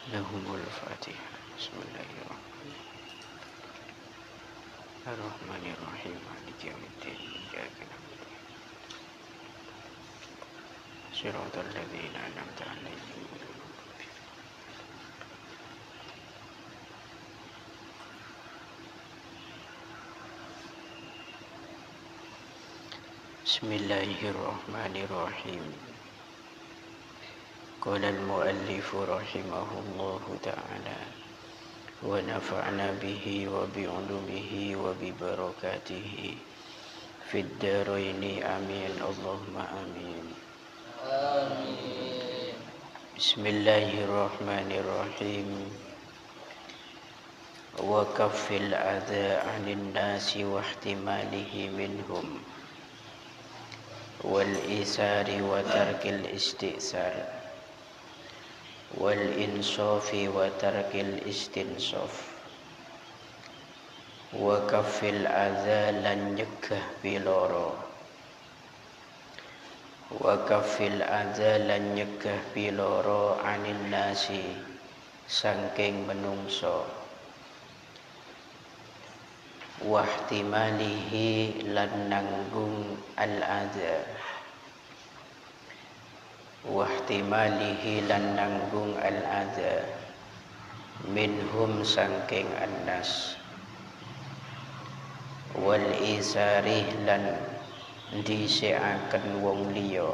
Lahumul Fatihah. Bismillahirrahmanirrahim. Maliki yaumiddin. Iyyaka na'budu wa iyyaka nasta'in. Shiratal ladzina an'amta 'alaihim. Bismillahirrahmanirrahim. Qala al-muallif rahimahullahu ta'ala wa nafa'na bihi wa bi 'ulumihi wa bi barakatihi fid dharaini amin. Allahumma amin. Amin. Bismillahirrahmanirrahim. Wa kaffil adha 'anil nasi wa ihtimalihi minhum wal isari wa tarkil istisar wal insafi wa tarkil istinsaf wa kaffil adha lan nyegah piloro wa kaffil adha lan nyegah piloro anil nasi sangking menungso wahtimalihi lan nanggung al-adha wahtimalihi lan nanggung al-adha minhum sangking annas wal isari lan disiaken wong liya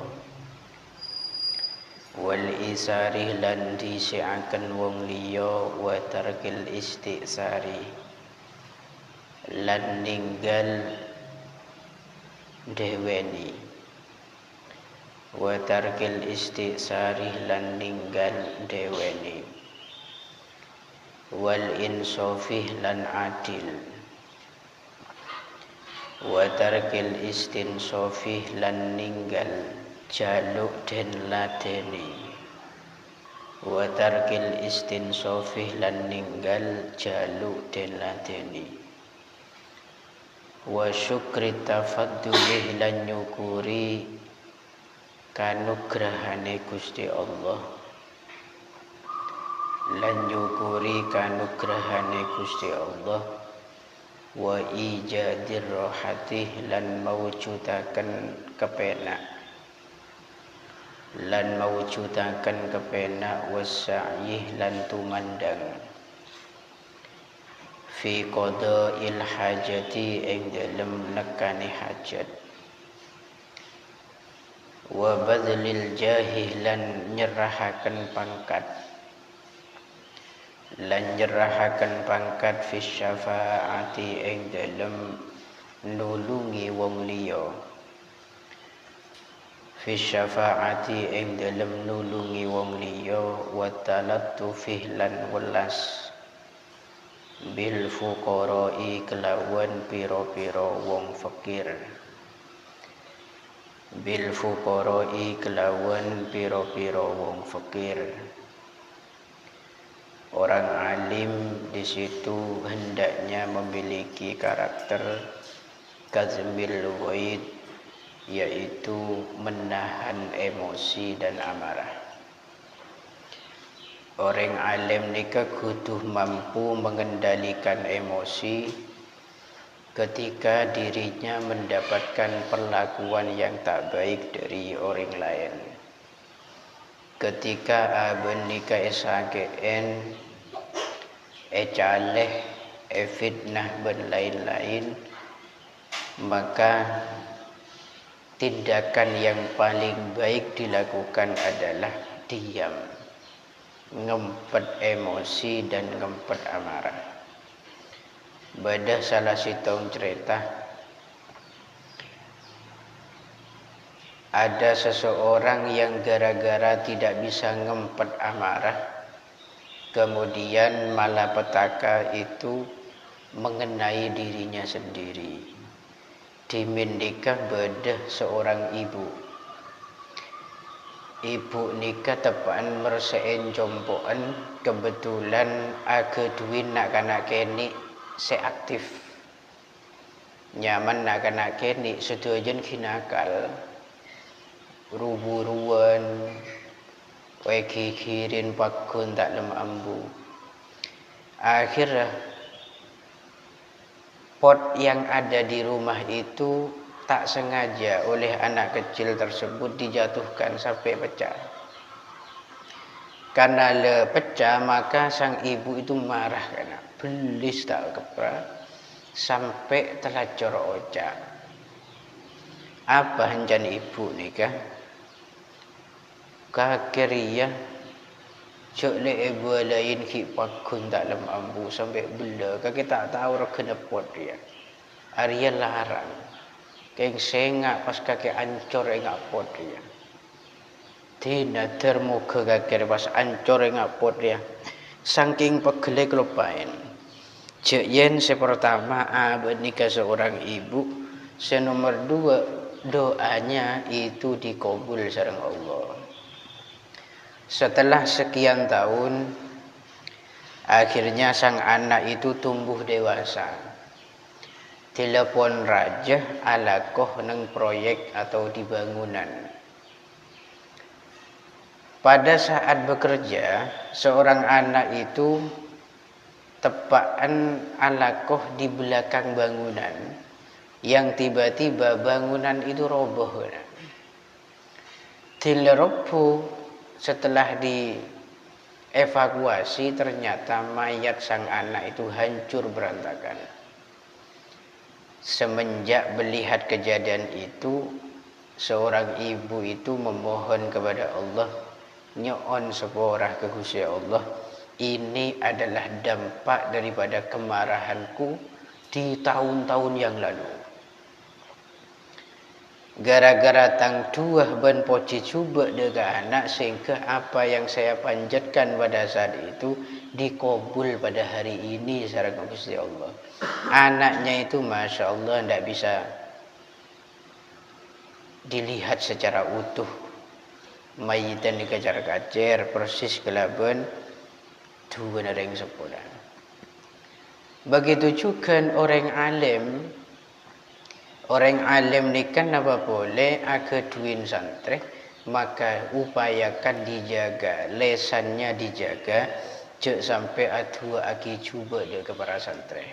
wal isari lan disiaken wong liya wa tarkil istisari lan ninggal deweni wa tarkil istisari lan ninggal deweni wal insafih lan adil wa tarkil istinsafih lan ninggal jaluk den ladeni wa tarkil istinsafih lan ninggal jaluk den ladeni wa syukri tafaddulih lan nyukuri kanugrahane Gusti Allah lan nyukuri kanugrahane Gusti Allah wa ijadir rohatih lan mawujudaken kepenak wasya'yih lan tumandang fi qada'il hajati ing dalem nekani hajat wa badlil jahih lan nyerahaken pangkat fi syafaati ing dalem nulungi wong liya wa talattufih lan welas bil fuqara'i kelawan pira-pira wong fakir orang alim di situ hendaknya memiliki karakter kazmil ghaid, yaitu menahan emosi dan amarah. Orang alim nikah kudu mampu mengendalikan emosi ketika dirinya mendapatkan perlakuan yang tak baik dari orang lain. Ketika aben nikah esakeen, caleh, fitnah dan lain-lain, maka tindakan yang paling baik dilakukan adalah diam, ngempet emosi dan ngempet amarah. Badah salah sitong cerita, ada seseorang yang gara-gara tidak bisa ngempet amarah, kemudian malapetaka itu mengenai dirinya sendiri. Dimin nikah badah seorang ibu. Ibu nikah tepaan mersein jompoan, kebetulan aga duwin nak kanak keni seaktif nyaman nak kanak keni setujan kinakal ruburuan Wae kikirin pakun tak lem ambu. Akhirnya pot yang ada di rumah itu tak sengaja oleh anak kecil tersebut dijatuhkan sampai pecah. Karena pecah maka sang ibu itu marah karena belis tak kepra sampai telacor oca. Apa hanjan ibu nikah? Kakiria cok le ibu lain ki pakun tak lem ambu sampai bela. Kaki tak tahu rak kena pot dia. Arya larang. Keng sengak pas kaki ancor engak pot dia. Tina termuka kaki pas ancor engak pot dia. Saking pegele kelupain. Cek yen sepertama nikah seorang ibu. Senomor dua doanya itu dikabul sareng Allah. Setelah sekian tahun akhirnya sang anak itu tumbuh dewasa. Telepon raja alakoh neng proyek atau di bangunan. Pada saat bekerja, seorang anak itu tepaan alakoh di belakang bangunan yang tiba-tiba bangunan itu roboh. Dileroboh setelah dievakuasi ternyata mayat sang anak itu hancur berantakan. Semenjak melihat kejadian itu, seorang ibu itu memohon kepada Allah, nyoon seporah ke Gusti Allah, ini adalah dampak daripada kemarahanku di tahun-tahun yang lalu. Gara-gara tang tuah ban poci cuba dengan anak sehingga apa yang saya panjatkan pada saat itu dikabul pada hari ini sareng Gusti Allah. Anaknya itu Masya Allah tidak bisa dilihat secara utuh. Mayitan dikejar-kacer persis kelaban dua nareng sepuluh. Begitu juga orang alim. Orang alim ni kan apa boleh akeduin santri, maka upayakan dijaga, lesannya dijaga, cek sampai adua aki cuba dia kepada santri.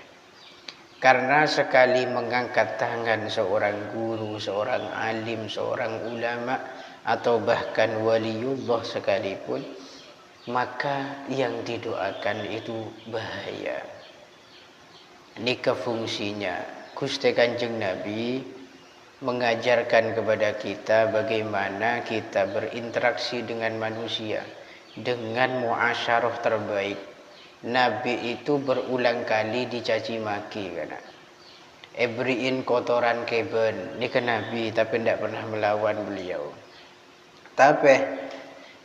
Karena sekali mengangkat tangan seorang guru, seorang alim, seorang ulama, atau bahkan waliullah sekalipun, maka yang didoakan itu bahaya. Ini kefungsinya. Gusti Kanjeng Nabi mengajarkan kepada kita bagaimana kita berinteraksi dengan manusia dengan muasyarah terbaik. Nabi itu berulang kali dicaci maki karena beriin kotoran keben ini ke Nabi tapi tidak pernah melawan beliau. Tapi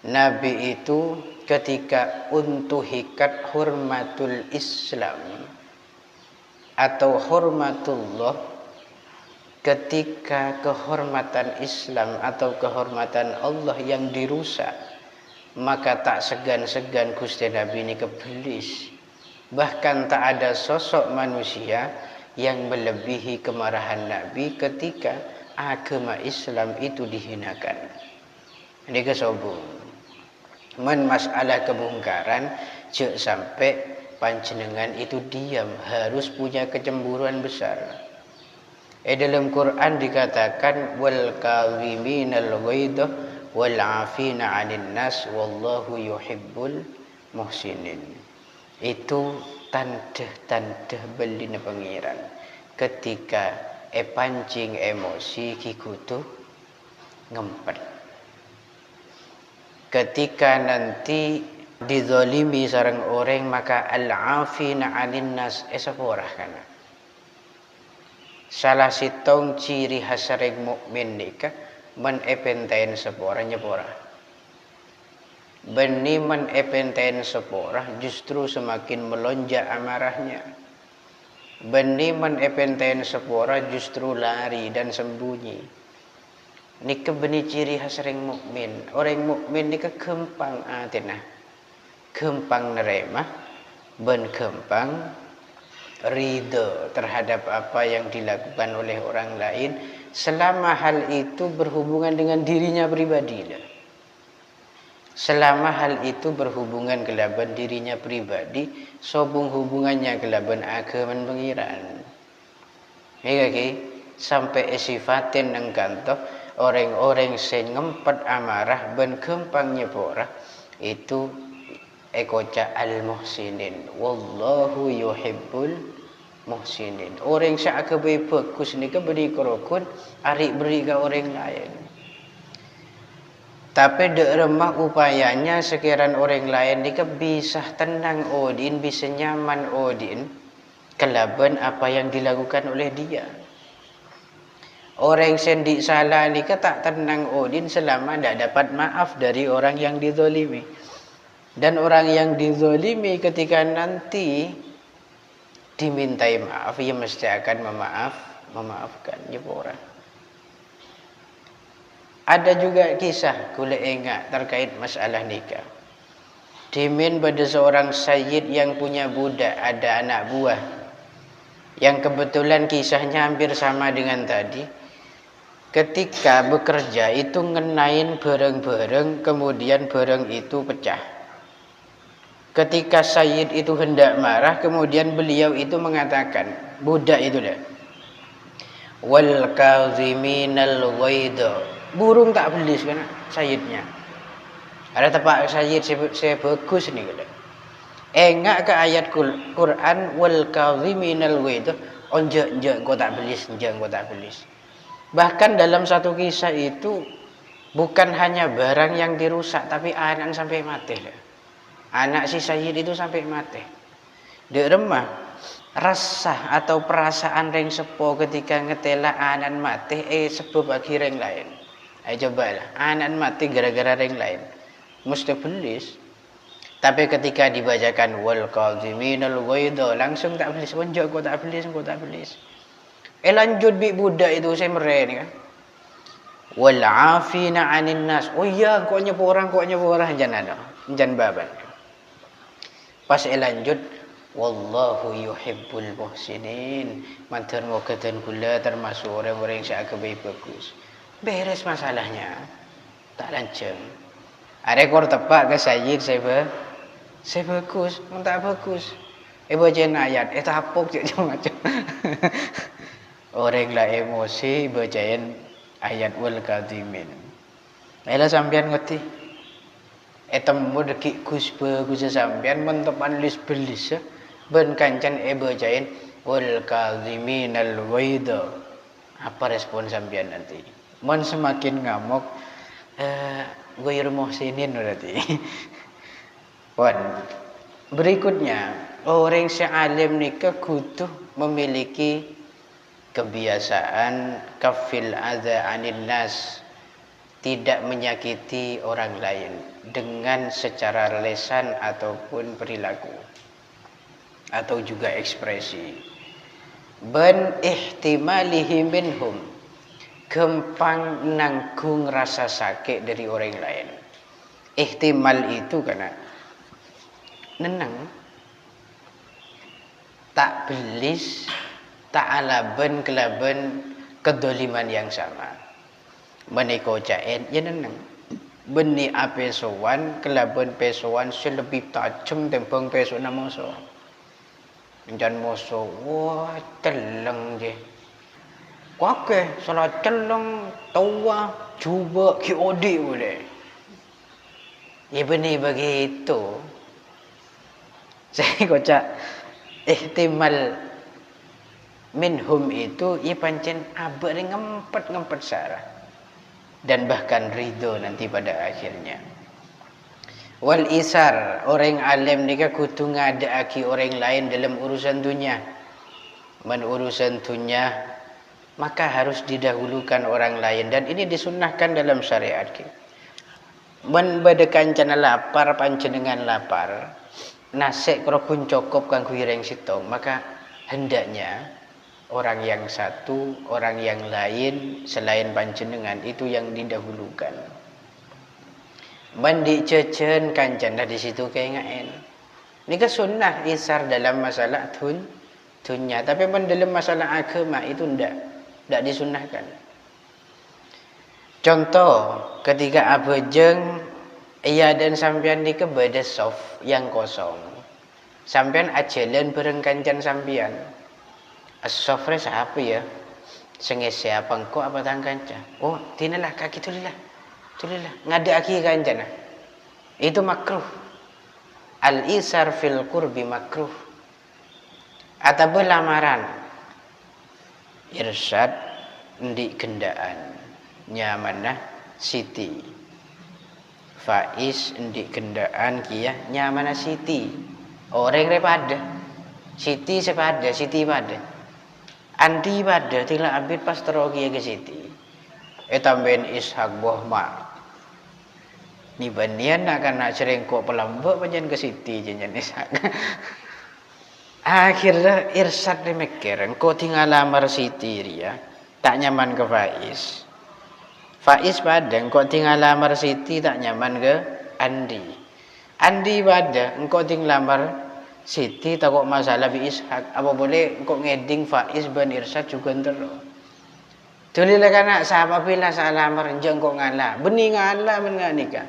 Nabi itu ketika untuhikat hurmatul Islam atau hormatullah, ketika kehormatan Islam atau kehormatan Allah yang dirusak, maka tak segan-segan Gusti Nabi ini kebelis. Bahkan tak ada sosok manusia yang melebihi kemarahan Nabi ketika agama Islam itu dihinakan. Ini kesobong. Masalah kemungkaran cek sampai panjenengan itu diam, harus punya kecemburuan besar. Dalam Quran dikatakan wal kaziminal ghaidha wal 'afina 'anil nas wallahu yuhibbul muhsinin. Itu tanda-tanda belina pengiran. Ketika pancing emosi ki kudu ngempet. Ketika nanti dizalimi sareng orang maka al-afina 'anil nas esaporah kana. Salah sitong ciri khas sareng mukmin nikah men epenten sepora nyepora. Beni men epenten sepora justru semakin melonjak amarahnya. Beni men epenten sepora justru lari dan sembunyi. Nikah beni ciri khas sareng mukmin. Orang mukmin nikah gempang atinah. Gampang nerima dan gampang ridho terhadap apa yang dilakukan oleh orang lain selama hal itu berhubungan dengan dirinya pribadi. selama hal itu berhubungan kelaban dirinya pribadi, sobung hubungannya kelaban agaman pengiran. Ya ki, sampai sifatin nang kanto orang-orang sing ngempet amarah ben gampang nyepora itu ekoca al-muhsinin. Wallahu yuhibbul muhsinin. Orang syak bagus ni ke beri kerokun, arik beri ke orang lain. Tapi dek remah upayanya sekiran orang lain ni ke bisa tenang odin, bisa nyaman odin kelaban apa yang dilakukan oleh dia. Orang sendik salah ni ke tak tenang odin selama tidak dapat maaf dari orang yang dizalimi. Dan orang yang dizalimi ketika nanti dimintai maaf, ia mesti akan memaafkan ya orang. Ada juga kisah kula ingat terkait masalah nikah. Dimin pada seorang sayyid yang punya budak, ada anak buah. Yang kebetulan kisahnya hampir sama dengan tadi. Ketika bekerja itu ngenain bareng-bareng, kemudian bareng itu pecah. Ketika sayyid itu hendak marah, kemudian beliau itu mengatakan, budak itu dah. Wal kaziminal ghaidha. Burung tak belis kan sayyidnya. Ada tempat sayyid saya bagus ni kata. Engak ke ayat Quran wal kaziminal ghaidha. Onjek kau tak belis, kau tak belis. Bahkan dalam satu kisah itu bukan hanya barang yang dirusak, tapi anak sampai mati. Anak si sayyid itu sampai mati. Dek remah rasa atau perasaan reng sepo ketika ngetela anak mati sebab bagi reng lain. Ayo cobalah, anak mati gara-gara reng lain. Mesti belis. Tapi ketika dibacakan wal qaziminal ghaidha langsung tak belis. Onjok kau tak belis, kau tak belis. Lanjut bi budak itu saya mereh ni kan. Wal afina 'anil nas. Oh iya, kau nyepo orang jangan ada. Jangan baban. Pas lanjut wallahu yuhibbul muhsinin. Mantar ngokatan kula termasuk orang-orang yang agak bagus. Beres masalahnya. Tak lancang. Ada kor tepak ke sayyid saya bagus, tak bagus. Bacain ayat, tapok je macam. Orang lah emosi bacain ayat wal kadhimin. Ela sampean ngerti. Temu dekik kusba sampean mentepan lis belis ben kancan bacain wal kadhiminal ghaidha. Apa respon sampean nanti? Mon semakin ngamuk ghairu muhsinin berarti. Wan. Berikutnya, orang sealim nikah kudu memiliki kebiasaan kafil adza 'anil nas, tidak menyakiti orang lain dengan secara lisan ataupun perilaku atau juga ekspresi. Ben ihtimalihi minhum, gampang nanggung rasa sakit dari orang lain. Ihtimal itu karena nenang, tak belis, tak alaben kelaben kedoliman yang sama. Meniko caen ya nenang. Beni ape sowan kelaben pesowan selebih tajam tembang peso namoso. Jan moso wah teleng je. Kuake salah teleng tua cuba kiodi boleh. Ya benih begitu. Saya kocak ihtimal minhum itu ia pancen abad ngempet sarah. Dan bahkan ridho nanti pada akhirnya. Wal isar, orang alim ni kudu ngadaaki orang lain dalam urusan dunia. Men urusan dunia maka harus didahulukan orang lain, dan ini disunnahkan dalam syariat kita. Men bade kancana lapar panjenengan lapar, nasik krokun cukup kanggo ireng sitong, maka hendaknya orang yang satu, orang yang lain selain panjenengan itu yang didahulukan. Mandi cecen kancan dah di situ keingain. Ini kan sunnah isar dalam masalah dunia, tapi dalam masalah agama itu tidak disunnahkan. Contoh ketika abejeng Iya, dan sampean ni ke beda soft yang kosong. Sampean ajalan bareng kancan sampean. Soft siapa ya? Sengese apa engkau apa tang kanca? Oh, tinalah kaki tulilah. Tulilah. Ngada aki kancan. Itu makruh. Al-isar fil qurbi makruh. Atau lamaran. Irsyad di kendaan. Nyamanah Siti. Faiz di kendaan kia nyamanah Siti. Orang repada. Siti sepada, Siti pada. Andi pada tila abid pas terogi ke Siti. Tambahin Ishak boh mak. Ni banian nak kena cerengkok pelambak panjen ke Siti jenjen Ishak. Akhirnya Irsyad mikir, engkau tinggal lamar Siti dia, tak nyaman ke Faiz. Faiz pada, engkau tinggal lamar Siti tak nyaman ke Andi. Andi pada, engkau tinggal lamar Siti takut masalah bi Ishak. Apa boleh engkau ngeding Faiz ban Irsyad juga terus. Tulilah kanak sahabat bila salah lamar enjang kok ngalah. Bening ngalah men nikah.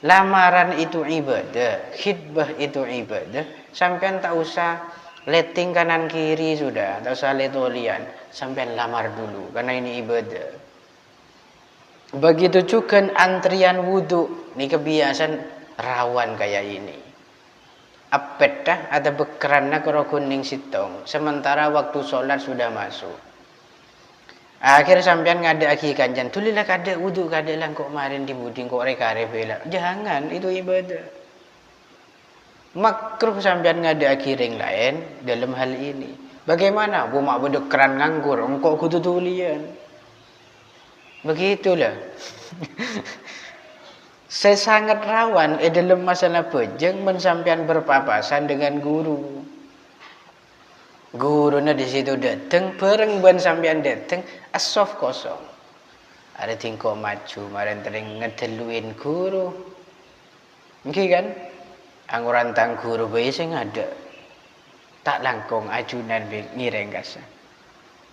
Lamaran itu ibadah, khidbah itu ibadah. Sampean tak usah letting kanan kiri sudah, tak usah letolian. Sampean lamar dulu karena ini ibadah. Begitu juga antrian wudu, ini kebiasaan rawan kayak ini. Apet dah ada bekerana karo kuning sitong, sementara waktu sholat sudah masuk. Akhir sampean ngada aki kanjan, tulilah kada wudu kada lang kok marin di buding kok rekare bela. Jangan, itu ibadah. Makruh sampean ngada aki ring lain dalam hal ini. Bagaimana? Bu mak bedekeran nganggur, engkau kudu tulian. Begitulah. Saya sangat rawan dalam masalah bejeng mensampean berpapasan dengan guru. Gurunya di situ datang, bareng ban sampean datang, asof kosong. Ada tingko maju, maren tering ngedeluin guru. Nggih kan? Angguran tang guru bae sing ada. Tak langkung ajunan ngireng kasa.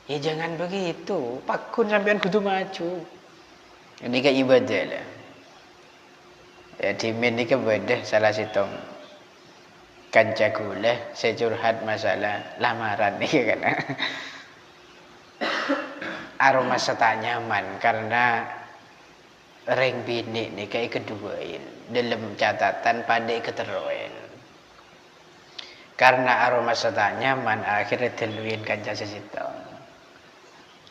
Ya jangan begitu, pakun sampean kudu maju. Ini ke ibadah lah. Ya dimin ini kebedah salah sitong kanca gula saya curhat masalah lamaran nih kan. Aroma tak nyaman karena ring bini nih kayak keduain dalam catatan pada keteroin. Karena aroma tak nyaman akhirnya teluin kanca sesitong.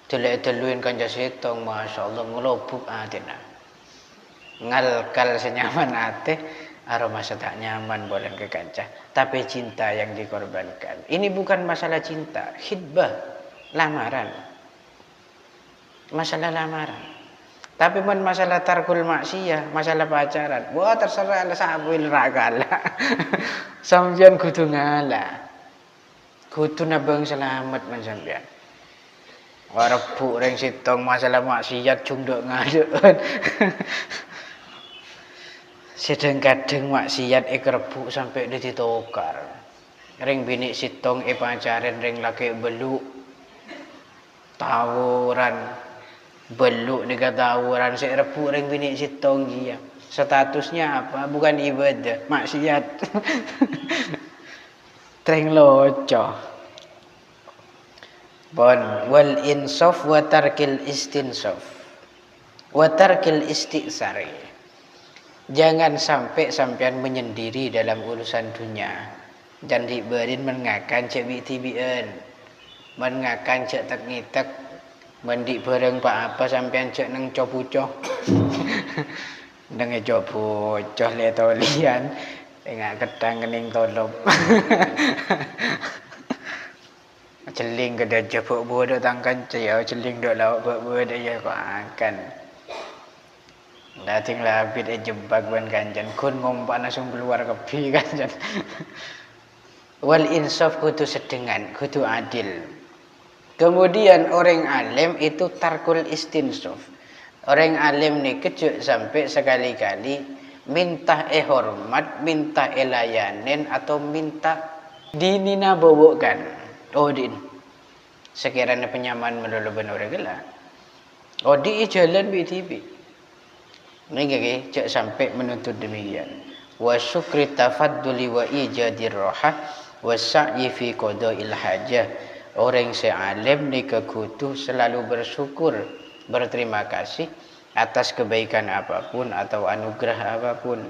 Teluin kanca sesitong, masya Allah ngelobuk atina. Ngalkal senyaman ate. Aroma tak nyaman boleh ke kancah, tapi cinta yang dikorbankan. Ini bukan masalah cinta, khidbah, lamaran. Masalah lamaran. Tapi pun masalah tarkul maksiyah, masalah pacaran. Wah terserah lah sabil ragala. Sampeyan kudu ngalah. Kudu nabang selamat men sampeyan. Warebuk ring sitong masalah maksiat junduk ngaduk. Sedang kadang maksiat kerebuk sampai ditokar. Ring bini sitong pacaran ring laki beluk. Tawuran. Beluk dekat tawuran si rebuk ring bini sitong dia. Statusnya apa? Bukan ibadah, maksiat. Ring loco. Bon wal insaf wa tarkil istinsaf. Wa tarkil istisari. Jangan sampai sampean menyendiri dalam urusan dunia. Dan diberin mengakan cek bitibian. Mengakan cek tak ngitek. Mendik bareng pak apa sampean cek neng copucoh. Neng copucoh letolian. Tengah ketang kening tolop. Celing kada jepuk bodoh tangkan cek. Celing dok lauk bodoh ya kau akan. Dating labit jebak ban kanjan kun ngompak langsung keluar kepi kanjan. Wal insaf kudu sedengan, kudu adil. Kemudian orang alim itu tarkul istinsaf. Orang alim ni kecuk sampai sekali-kali minta hormat, minta layanin atau minta dinina bawakan. Oh din. Sekiranya penyaman menurut benar gila. Oh di jalan BTV. Niki cek sampai menuntut demikian. Wa syukri tafadduli wa ijadir rohah wa sa'yi fi qada'il hajah. Orang sealim nika kudu selalu bersyukur, berterima kasih atas kebaikan apapun atau anugerah apapun.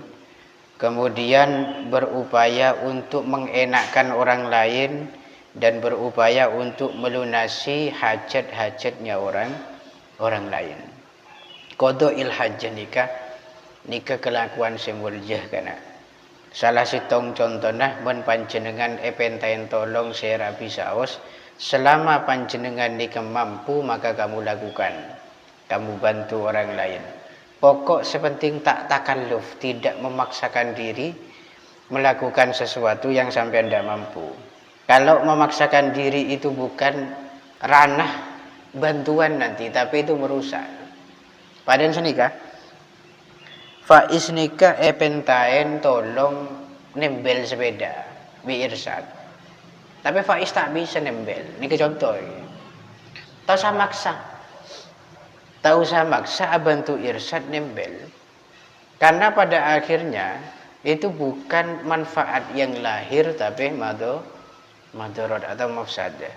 Kemudian berupaya untuk mengenakkan orang lain dan berupaya untuk melunasi hajat-hajatnya orang lain. Qada'il hajah nikah kelakuan semurjah kana. Salah sitong contohnya men panjenengan epentaen tolong serabi saos, selama panjenengan nikah mampu maka kamu lakukan. Kamu bantu orang lain. Pokok sepenting tak takalluf, tidak memaksakan diri melakukan sesuatu yang sampai Anda mampu. Kalau memaksakan diri itu bukan ranah bantuan nanti, tapi itu merusak. Padan senika, Faiz nikah epentaen tolong nembel sepeda, bi irsad. Tapi Faiz tak bisa nembel. Ini contoh. Tahu saya maksa. Tak usah maksa bantu irsad nembel. Karena pada akhirnya itu bukan manfaat yang lahir tapi madorot atau mafsadah.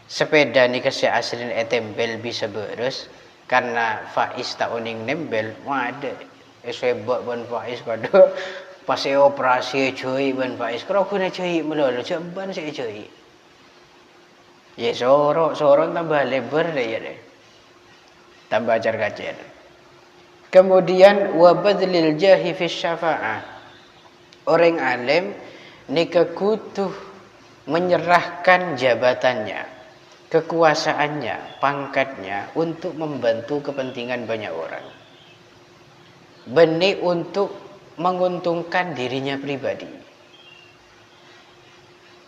Sepeda ni kasi aslin etembel bisa beres karena Faiz tak uning nembel. Ada sebab ban Faiz kada pas operasi cuy ban Faiz kalau kena cuy melolo ceban saya cuy. Ya sorok tambah lebar deh ya deh. Tambah ajar kacer. Kemudian wabadlil jahi fi syafa'ah. Orang alim nika kudu menyerahkan jabatannya, kekuasaannya, pangkatnya untuk membantu kepentingan banyak orang. Benih untuk menguntungkan dirinya pribadi.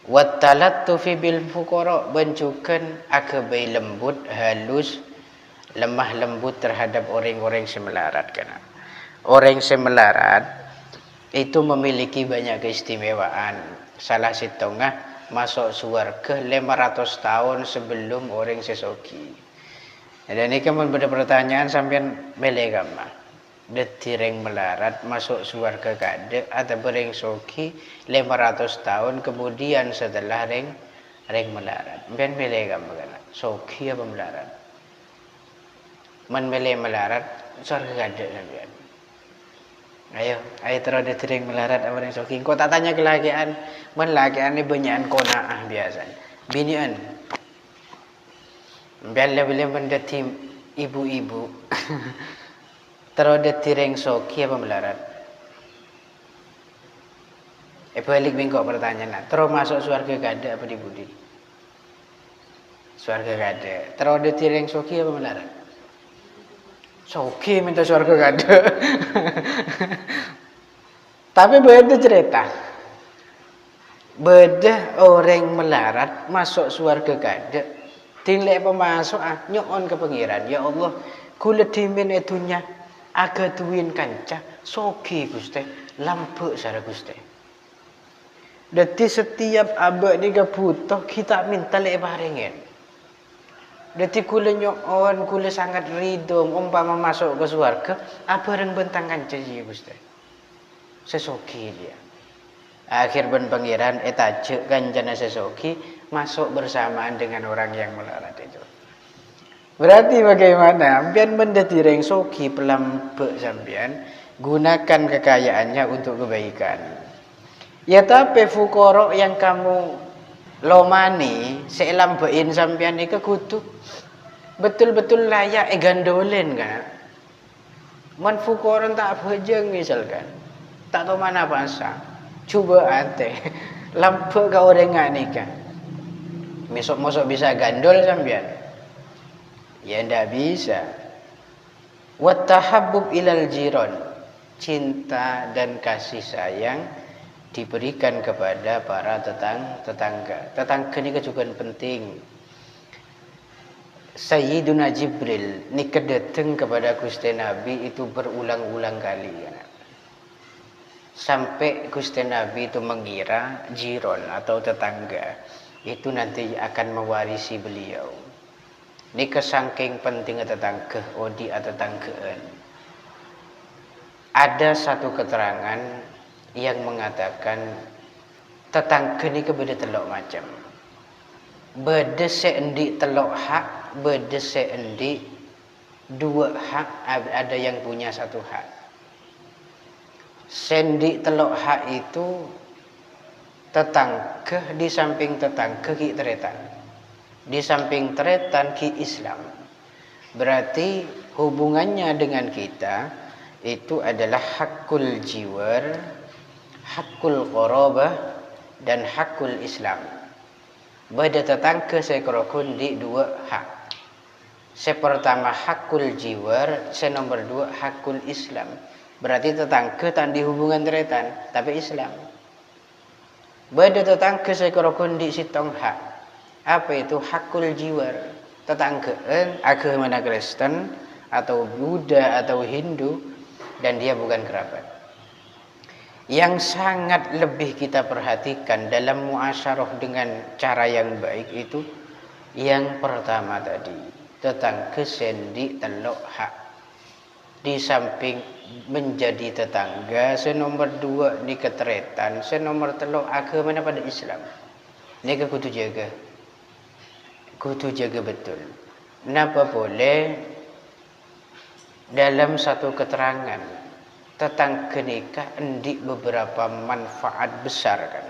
Wattalattufi bil fuqara, bencukan akabai lembut, halus, lemah lembut terhadap orang-orang semelarat kana. Orang semelarat itu memiliki banyak keistimewaan. Salah satunya masuk surga 500 tahun sebelum orang sesoki. Dan ini kan ada pertanyaan sampean belegama. Detireng melarat masuk surga kada atau bereng soki 500 tahun kemudian setelah reng melarat. Ben belegama kana. Soki apa melarat? Man mele melarat surga kada sampean. Ayo terus ditering melarat apa yang soking. Kau tak tanya kelakian, man lakian ni banyakan konaah biasa. Binian, bela benda tim ibu-ibu. Terus ditering soki apa melarat. Balik bingkok pertanyaan. Terus masuk surga kada apa di budi? Surga kada. Terus ditering soki apa melarat? Soki minta surga kada. Tapi beda cerita. Beda orang melarat masuk surga kada. Tinggal pemasuk nyon ke pengiran. Ya Allah, kula dimin etunya aga tuwin kanca soki Gusti, lampuk sara Gusti. Dadi setiap abad ni butuh kita minta lek barengen. Dadi kula nyon, kula sangat ridho umpama masuk ke surga, abareng bentang kanca iki Gusti. Sesoki dia. Akhir ben pangeran etaje kancana sesoki masuk bersamaan dengan orang yang melarat itu. Berarti bagaimana? Sampean mendati reng soki pelambe sampean gunakan kekayaannya untuk kebaikan. Ya tapi fukoro yang kamu lomani selambein sampean iku kudu betul-betul layak gandolen kan. Man fukoron tak bejeng misalkan. Tak tahu mana bahasa. Coba ate. Lampu ke orang nikah. Mesok-mesok bisa gandol sampean. Ya ndak bisa. Wattahabbub ilal jiran. Cinta dan kasih sayang diberikan kepada para tetangga. Tetangga ini juga penting. Sayyiduna Jibril nikah datang kepada Gusti Nabi itu berulang-ulang kali. Sampai Gusti Nabi itu mengira jiron atau tetangga itu nanti akan mewarisi beliau. Ini kesangking pentingnya tetangga, odi atau tetanggaan. ada satu keterangan yang mengatakan tetangga ni beda telok macam. Beda seendi telok hak, beda seendi dua hak, ada yang punya satu hak. Sendi telok hak itu tetangga, di samping tetangga ki teretan. Di samping teretan ki Islam. Berarti hubungannya dengan kita itu adalah hakul jiwar, hakul qarabah, dan hakul Islam. Beda tetangga sekorokun di dua hak. Sepertama hakul jiwar, senomor dua hakul Islam. Berarti tetangga tak di hubungan teretan, tapi Islam. Beda tetangga sekorokun di sitong hak. Apa itu hakul jiwar? Tetanggaan agama Kristen atau Buddha atau Hindu dan dia bukan kerabat. Yang sangat lebih kita perhatikan dalam muasyarah dengan cara yang baik itu yang pertama tadi, tetangga sendi telok hak. Di samping menjadi tetangga, senomor dua di keteretan, senomor telok agama pada Islam. Ini kudu jaga. Kudu jaga betul. Napa boleh dalam satu keterangan tetangga nikah endik beberapa manfaat besar kan.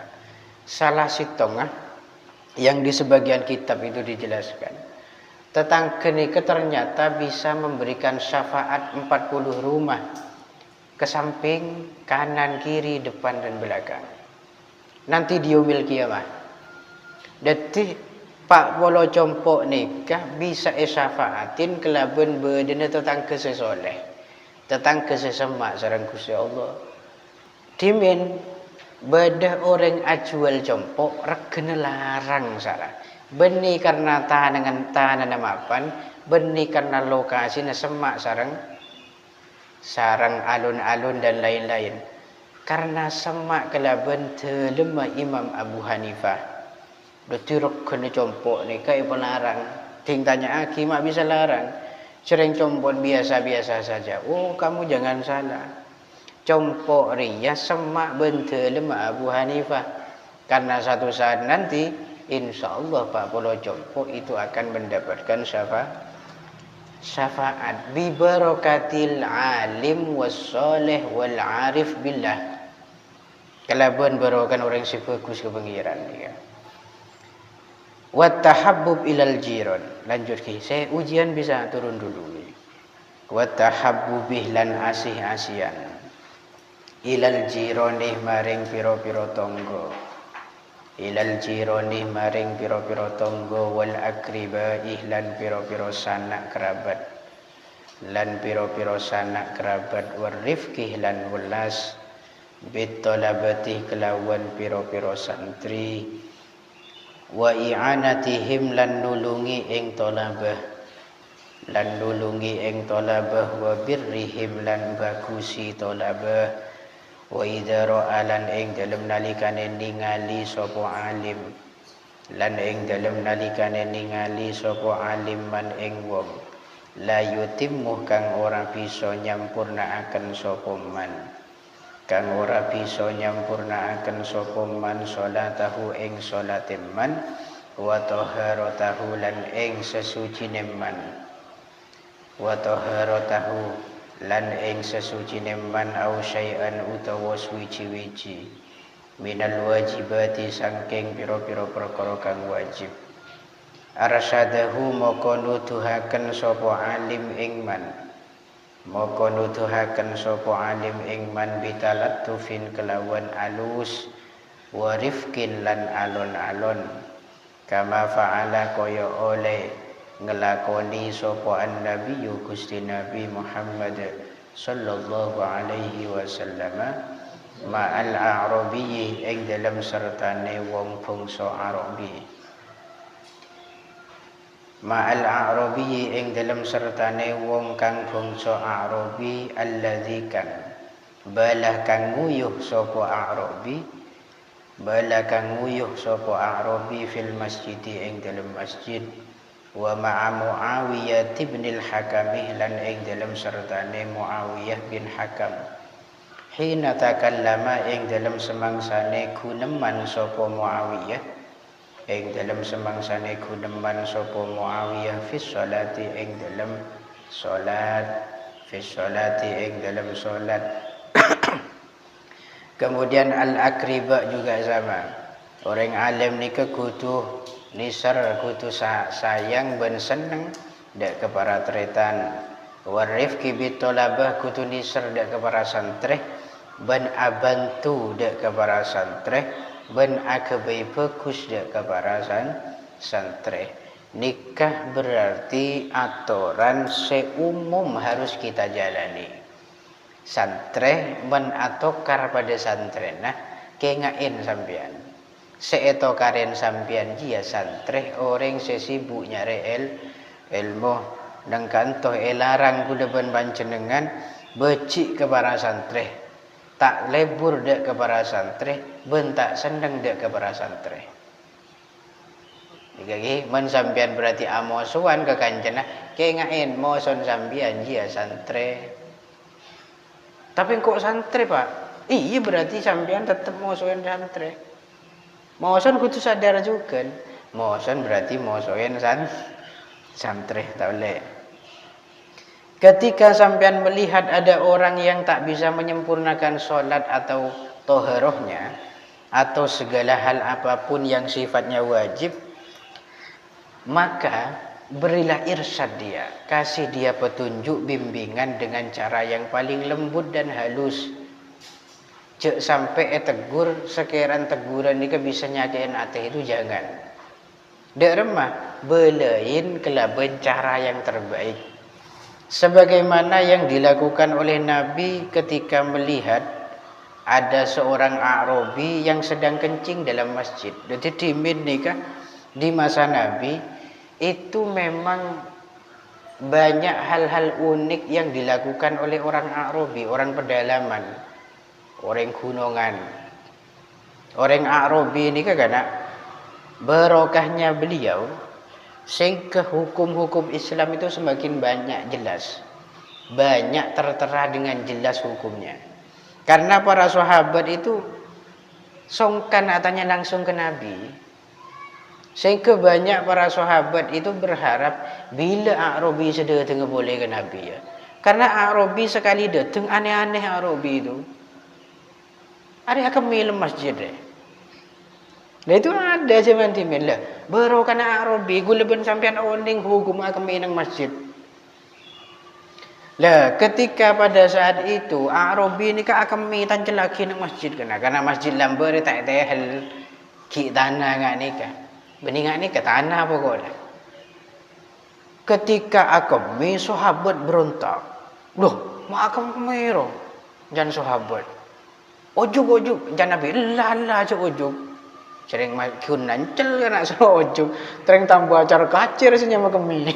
Salah sitongah yang di sebagian kitab itu dijelaskan. Tetangga nikah ternyata bisa memberikan syafaat 40 rumah ke samping, kanan, kiri, depan dan belakang. Nanti di yaumil kiamah. Detik Pak Polo Compok nikah bisa syafaatin kelaban bedena tetangga sesoleh. Tetangga sesemak sarang Gusti Allah. Dimin bedah orang ajual compok regene larang salah. Beni karena tahanan mapan, beni karena lokasi semak sarang alun-alun dan lain-lain. Karena semak kelaban telema Imam Abu Hanifah. Dotirok kena compok ni kai pelarang. Ting tanya aki mak bisa larang. Sering compok biasa-biasa saja. Oh kamu jangan salah. Compok ria semak bentelem Abu Hanifah. Karena satu saat nanti insyaallah Pak Polo compok itu akan mendapatkan syafaat bi barakatil alim wassalih wal arif billah. Kalaban barokan orang si bagus ke pengiran ya. Wattahabbub ilal jiran. Lanjut ki. Saya ujian bisa turun dulu. Wattahabbubih lan asih-asian. Ilal jirani maring piro-piro tonggo. Ilal jirani maring piro-piro tonggo wal akribaih lan piro-piro sanak kerabat. Lan piro-piro sanak kerabat warifkih lan welas bitolabati kelawan piro-piro santri. Wa i'anatihim lan nulungi ing tolabah wa birrihim lan bagusi tolabah wa idza alan ing dalem nalikane ningali sapa alim lan ing dalem nalikane ningali sapa alim man ing wong la yutimmu kang ora bisa nyampurnaaken sapa man kang ora bisa nyampurnaaken sapa man salatahu ing salate man wa taharatahu lan ing sesucine man wa taharatahu lan ing sesucine man au syai'an utawa suci-wici minal wajibati saking pira-pira perkara kang wajib arsyadahu maka nuduhaken sapa alim ing man maka nuduhaken sapa alim ing man bitalattufin kelawan alus wa rifkin lan alon-alon kama fa'ala kaya oleh ngelakoni sapa an-nabi Gusti Nabi Muhammad sallallahu alaihi wasallam ma'al a'rabiyyi ing dalam sertane wong bangsa Arabi ma'al a'rabi ing dalam sertane wong kang bangsa Arabi alladzi kan balah kang nguyuh sapa Arabi balah kang nguyuh sapa Arabi fil masjid ing dalam masjid wa ma'a Muawiyah bin al-Hakam lan ing dalam sertane Muawiyah bin Hakam hina takallama ing dalam semangsane guneman sapa Muawiyah, ing dalam semangsane guneman sapa Muawiyah fi sholati ing dalam salat, fi sholati ing dalam salat. Kemudian al-akriba juga sama. Orang alim ni kudu nisar, kudu sayang ben seneng dek kepada tretan. Warifki bitolabah kudu nisar dek kepada santri, ben abantu dek kepada santri, ben akabai bagus dek kepada santri. Nikah berarti aturan seumum harus kita jalani. Santri men atokar pada santrena kengain sampean. Seetokarin sampean dia santri orang sesibuk nyari ilmu dan kantoh elarang kuda ben panjenengan becik kepada santri. Tak lebur dek kepada santri, ben tak seneng dek kepada santri. Jadi men sampean berarti amosuan ke kancana kengain moson sampean dia santri. Tapi kok santri pak? Iya berarti sampean tetap mosoin santri. Moson kudu sadar juga. Moson berarti mosoin santri. Tak boleh. Ketika sampean melihat ada orang yang tak bisa menyempurnakan sholat atau toharohnya, atau segala hal apapun yang sifatnya wajib, maka berilah irsyad dia, kasih dia petunjuk bimbingan dengan cara yang paling lembut dan halus. Cek sampai tegur sekiran teguran ni bisa nyakitin hati itu jangan. Dek remah belain kelaban cara yang terbaik. Sebagaimana yang dilakukan oleh Nabi ketika melihat ada seorang Arabi yang sedang kencing dalam masjid. Jadi di nikah di masa Nabi itu memang banyak hal-hal unik yang dilakukan oleh orang Arabi, orang pedalaman, orang gunungan. Orang Arabi ini kan barokahnya beliau sehingga hukum-hukum Islam itu semakin banyak jelas, banyak tertera dengan jelas hukumnya. Karena para sahabat itu songkan atanya langsung ke Nabi. Sehingga banyak para sahabat itu berharap bila Arabi sudah tengah boleh ke Nabi ya. Karena Arabi sekali datang aneh-aneh Arabi itu. Ada akan milih masjid deh. Nah itu ada zaman timin lah. Baru karena Arabi gula ben sampean oning hukum akan milih masjid. Lah ketika pada saat itu Arabi ni kan akan milih lagi nang masjid karena masjid lamber tak tehel ki tanah ngak nikah. Beningan ni ke tanah pokoknya. Ketika akami sahabat berontak. Loh, mak akam kemero. Jangan sahabat. Ojuk-ojuk. Jangan Nabi. Lala aja ojuk. Sering makun nancel kan nak suruh ojuk. Tereng tambah acara kacir senyama kami.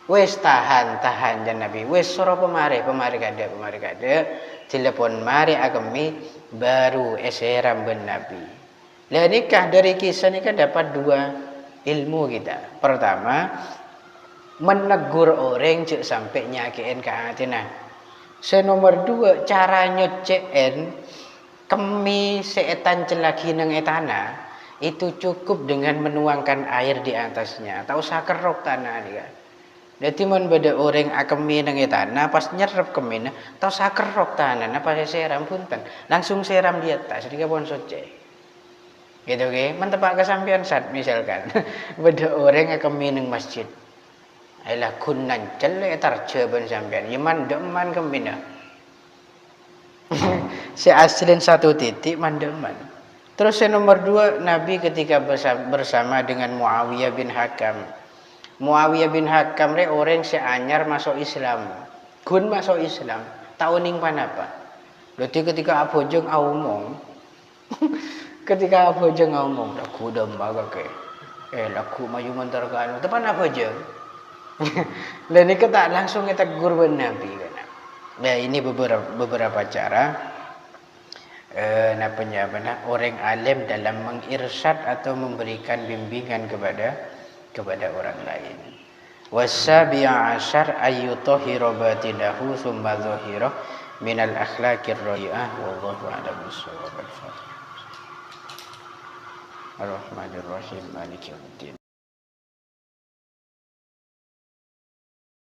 Wes tahan jangan Nabi. Wes suruh pemari kada. Telepon mari akami baru eseram ben Nabi. Lah nikah dari kisah ini kan dapat dua ilmu kita. Pertama, menegur orang cek sampai nyakiin ke hatinya. Senomor dua, cara nyocen kemi seetan celaki nang etana itu cukup dengan menuangkan air di atasnya. Tak usah kerok tanah dia. Jadi mon beda orang akemi nang etana pas nyerap kemina, tak usah kerok tanah. Pas seram punten, langsung seram di atas. Jadi pun soce. Gitu ke, mentepak kesampian saat misalkan beda orang yang kemineng masjid, ayolah kunan celek tarce ben sampian, yaman deman kemina, si aslin satu titik mandeman. Terus yang nomor dua, Nabi ketika bersama dengan Muawiyah bin Hakam. Muawiyah bin Hakam le orang si anyar masuk Islam, kun masuk Islam, tahun ning panapa. Berarti ketika Abu Jeng ngomong. Ketika apa aja ngomong, laku dah maga ke, laku maju mentarkan, tepan apa aja. Dan ini kita langsung kita gurban Nabi kan. Nah ini beberapa cara, orang alim dalam mengirsyad atau memberikan bimbingan kepada orang lain. Wasabi'a asyar ayyutahhira batinahu summa zahirah minal akhlaqir radi'ah wallahu a'lam bissawab. Ar-Rahmanir Rahim Maliki Yaumiddin.